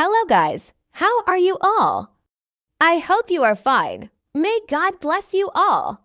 Hello guys, how are you all? I hope you are fine. May God bless you all.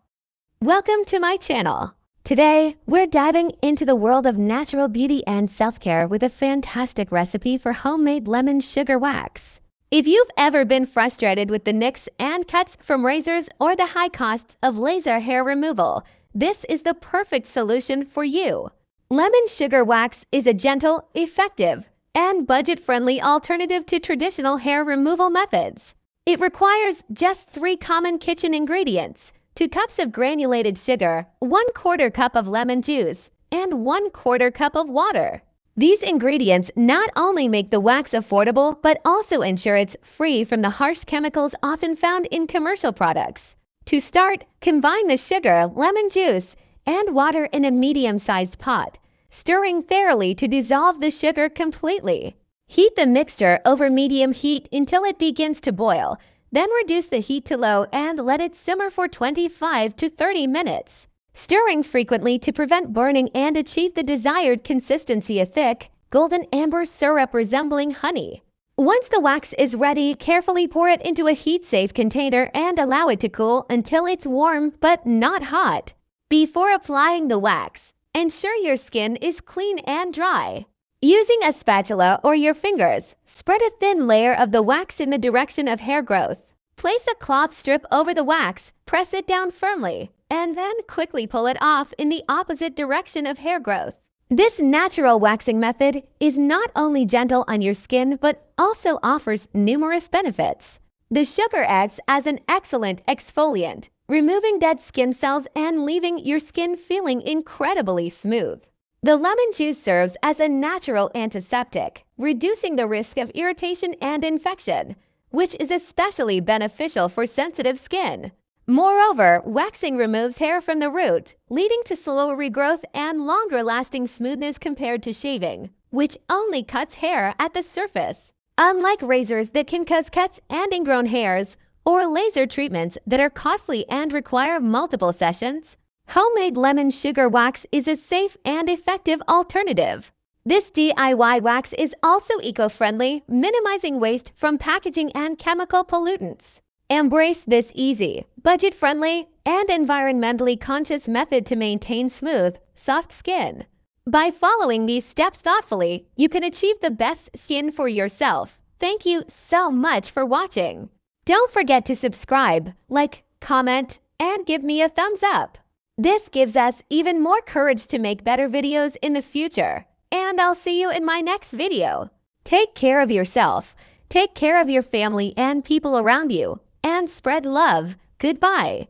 Welcome to my channel. Today, we're diving into the world of natural beauty and self-care with a fantastic recipe for homemade lemon sugar wax. If you've ever been frustrated with the nicks and cuts from razors or the high costs of laser hair removal, this is the perfect solution for you. Lemon sugar wax is a gentle, effective, and budget-friendly alternative to traditional hair removal methods. It requires just 3 common kitchen ingredients: 2 cups of granulated sugar, 1/4 cup of lemon juice, and 1/4 cup of water. These ingredients not only make the wax affordable, but also ensure it's free from the harsh chemicals often found in commercial products. To start, combine the sugar, lemon juice, and water in a medium-sized pot, stirring thoroughly to dissolve the sugar completely. Heat the mixture over medium heat until it begins to boil, then reduce the heat to low and let it simmer for 25 to 30 minutes, stirring frequently to prevent burning and achieve the desired consistency: a thick, golden amber syrup resembling honey. Once the wax is ready, carefully pour it into a heat-safe container and allow it to cool until it's warm but not hot. Before applying the wax, ensure your skin is clean and dry. Using a spatula or your fingers, spread a thin layer of the wax in the direction of hair growth. Place a cloth strip over the wax, press it down firmly, and then quickly pull it off in the opposite direction of hair growth. This natural waxing method is not only gentle on your skin but also offers numerous benefits. The sugar acts as an excellent exfoliant, removing dead skin cells and leaving your skin feeling incredibly smooth. The lemon juice serves as a natural antiseptic, reducing the risk of irritation and infection, which is especially beneficial for sensitive skin. Moreover, waxing removes hair from the root, leading to slower regrowth and longer-lasting smoothness compared to shaving, which only cuts hair at the surface. Unlike razors that can cause cuts and ingrown hairs, or laser treatments that are costly and require multiple sessions, homemade lemon sugar wax is a safe and effective alternative. This DIY wax is also eco-friendly, minimizing waste from packaging and chemical pollutants. Embrace this easy, budget-friendly, and environmentally conscious method to maintain smooth, soft skin. By following these steps thoughtfully, you can achieve the best skin for yourself. Thank you so much for watching. Don't forget to subscribe, like, comment, and give me a thumbs up. This gives us even more courage to make better videos in the future. And I'll see you in my next video. Take care of yourself, take care of your family and people around you, and spread love. Goodbye.